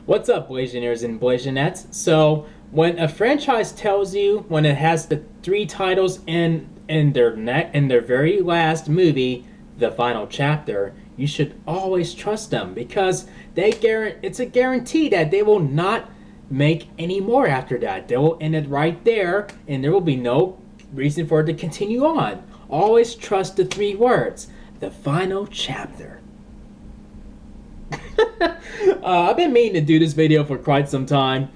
What's up, Blasianeers and Blasianettes? So, when a franchise tells you when it has the three titles in their very last movie, the final chapter, you should always trust them because it's a guarantee that they will not make any more after that. They will end it right there, and there will be no reason for it to continue on. Always trust the three words: the final chapter. I've been meaning to do this video for quite some time.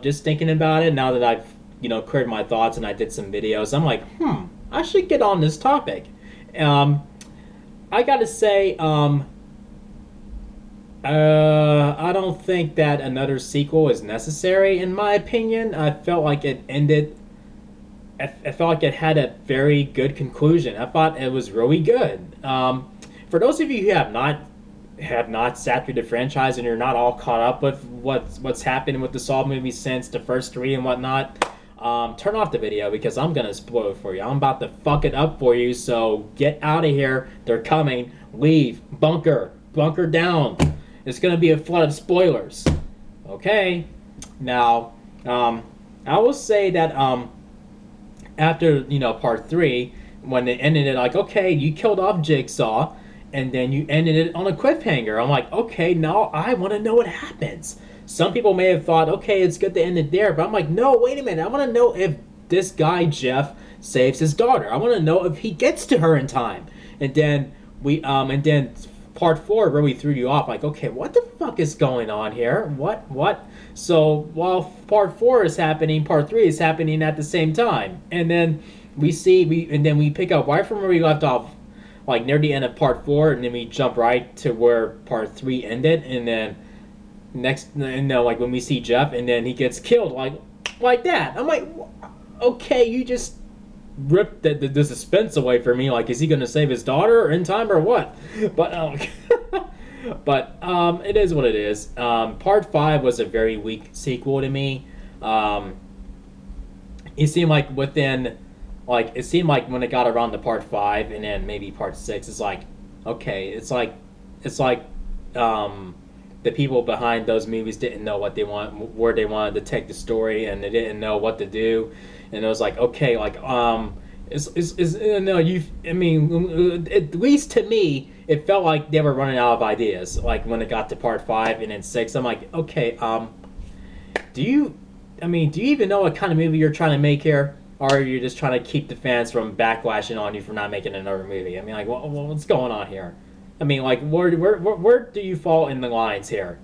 Just thinking about it now that I've, cleared my thoughts and I did some videos, I'm like, I should get on this topic. I gotta say, I don't think that another sequel is necessary, in my opinion. I felt like it ended. I felt like it had a very good conclusion. I thought it was really good. For those of you who have not sat through the franchise and you're not all caught up with what's happened with the Saw movies since the first three and whatnot, turn off the video because I'm gonna spoil it for you. I'm about to fuck it up for you. So get out of here. They're coming. Leave. Bunker down. It's gonna be a flood of spoilers. Okay. Now, I will say that after part three, when they ended it, like, okay, you killed off Jigsaw and then you ended it on a cliffhanger. I'm like, okay, now I want to know what happens. Some people may have thought, okay, it's good to end it there, but I'm like, no, wait a minute. I want to know if this guy Jeff saves his daughter. I want to know if he gets to her in time. And then part four really threw you off. Like, okay, what the fuck is going on here? What? So while part four is happening, part three is happening at the same time, and then we pick up right from where we left off, like near the end of part four, and then we jump right to where part three ended, and then like when we see Jeff, and then he gets killed like that. I'm like, okay, you just ripped the suspense away for me. Like, is he gonna save his daughter in time or what? But it is what it is. Part five was a very weak sequel to me. It seemed like when it got around to part five and then maybe part six, it's like, okay, it's like the people behind those movies didn't know what they where they wanted to take the story, and they didn't know what to do, and it was like, okay, like no, I mean, at least to me, it felt like they were running out of ideas. Like when it got to part five and then six, I'm like, okay, do you even know what kind of movie you're trying to make here? Or are you just trying to keep the fans from backlashing on you for not making another movie? I mean, like, what's going on here? I mean, like, where do you fall in the lines here?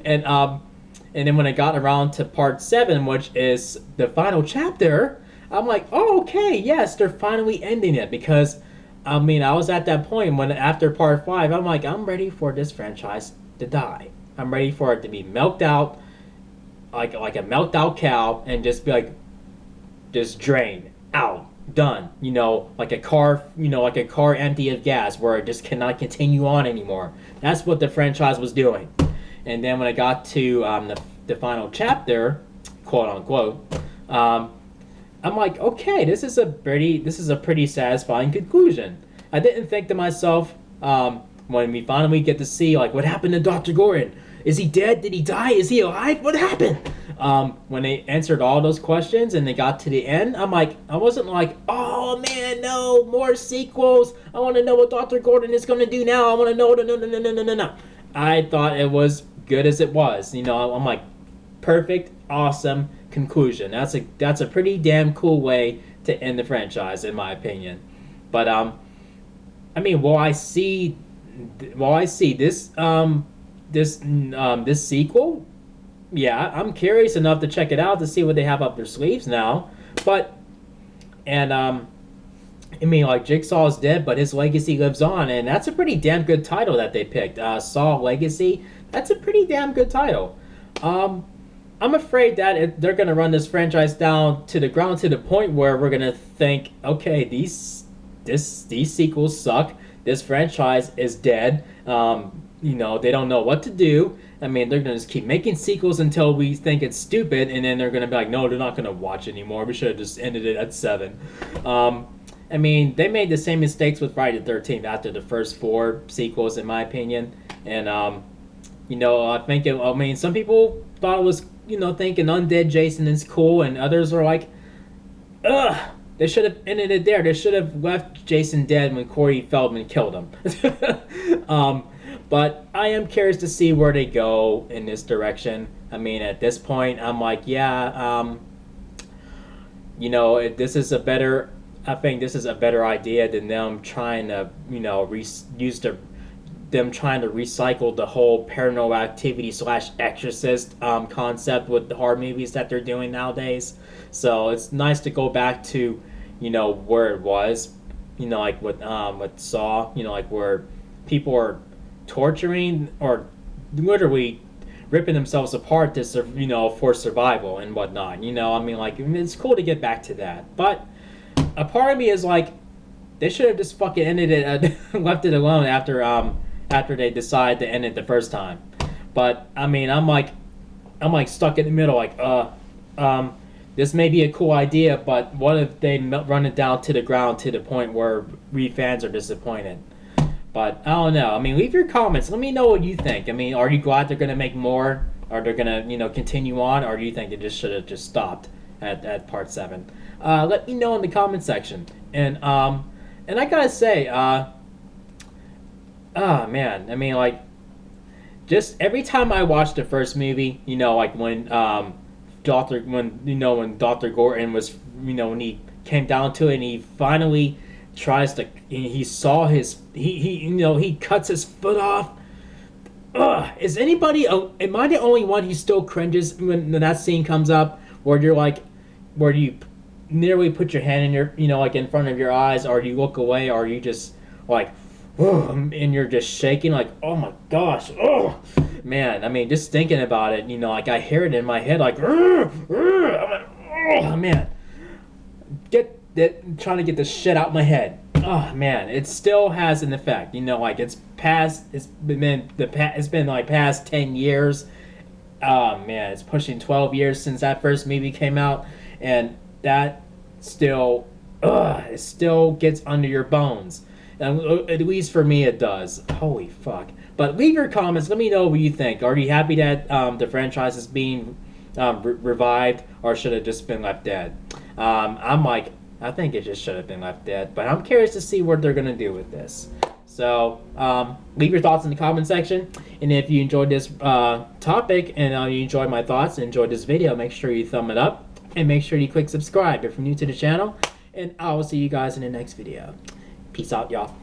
and and then when it got around to part seven, which is the final chapter, I'm like, oh, okay, yes, they're finally ending it. Because, I mean, I was at that point when after part five, I'm like, I'm ready for this franchise to die. I'm ready for it to be milked out, like a milked out cow, and just be like, just drain out, done. Like a car, empty of gas where it just cannot continue on anymore. That's what the franchise was doing. And then when I got to the final chapter, quote unquote, I'm like, okay, this is a pretty satisfying conclusion. I didn't think to myself, when we finally get to see, like, what happened to Dr. Gordon. Is he dead? Did he die? Is he alive? What happened? When they answered all those questions and they got to the end, I wasn't like, oh man, no, more sequels. I want to know what Dr. Gordon is going to do now. I want to know. No. I thought it was good as it was. I'm like, perfect, awesome conclusion. That's a pretty damn cool way to end the franchise, in my opinion. But I mean, will I see this this sequel? Yeah, I'm curious enough to check it out to see what they have up their sleeves now. I mean, like, Jigsaw's dead, but his legacy lives on, and that's a pretty damn good title that they picked. Saw Legacy. That's a pretty damn good title. I'm afraid that they're gonna run this franchise down to the ground to the point where we're gonna think, okay, these sequels suck. This franchise is dead. They don't know what to do. I mean, they're gonna just keep making sequels until we think it's stupid, and then they're gonna be like, no, they're not gonna watch anymore. We should have just ended it at 7. I mean, they made the same mistakes with Friday the 13th after the first 4 sequels, in my opinion, and You know, I think I mean, some people thought it was, you know, thinking undead Jason is cool, and others were like, ugh. They should have ended it there. They should have left Jason dead when Corey Feldman killed him. But I am curious to see where they go in this direction. I mean, at this point, I'm like, yeah, you know, this is a better. I think this is a better idea than them trying to, you know, use them trying to recycle the whole paranormal activity slash exorcist concept with the horror movies that they're doing nowadays. So it's nice to go back to, you know, where it was, you know, like with Saw, you know, like where people are torturing or literally ripping themselves apart to, you know, for survival and whatnot. You know, I mean, like, it's cool to get back to that, but a part of me is like, they should have just fucking ended it, left it alone after they decided to end it the first time. But I mean, I'm like stuck in the middle, like, this may be a cool idea, but what if they run it down to the ground to the point where we fans are disappointed? But I don't know. I mean, leave your comments. Let me know what you think. I mean, are you glad they're gonna make more? Are they gonna, you know, continue on, or do you think they just should have just stopped at part 7? Let me know in the comment section. And I gotta say, man, I mean, like, just every time I watch the first movie, you know, like when when Dr. Gordon was, you know, when he came down to it and he finally tries to, he saw his, he you know, he cuts his foot off. Ugh, is anybody, am I the only one who still cringes when that scene comes up, where you're like, where you nearly put your hand in your, you know, like in front of your eyes, or you look away, or you just like, and you're just shaking, like, oh my gosh, oh man. I mean, just thinking about it, you know, like I hear it in my head, like, I'm like, oh man, trying to get this shit out my head. Oh man, it still has an effect, you know, like it's been like past 10 years. Oh man, it's pushing 12 years since that first movie came out, and that still, it still gets under your bones. And at least for me, it does. Holy fuck! But leave your comments. Let me know what you think. Are you happy that the franchise is being revived, or should it just been left dead? I'm like, I think it just should have been left dead. But I'm curious to see what they're gonna do with this. So leave your thoughts in the comment section. And if you enjoyed this topic and you enjoyed my thoughts and enjoyed this video, make sure you thumb it up and make sure you click subscribe if you're new to the channel. And I will see you guys in the next video. Peace out, y'all.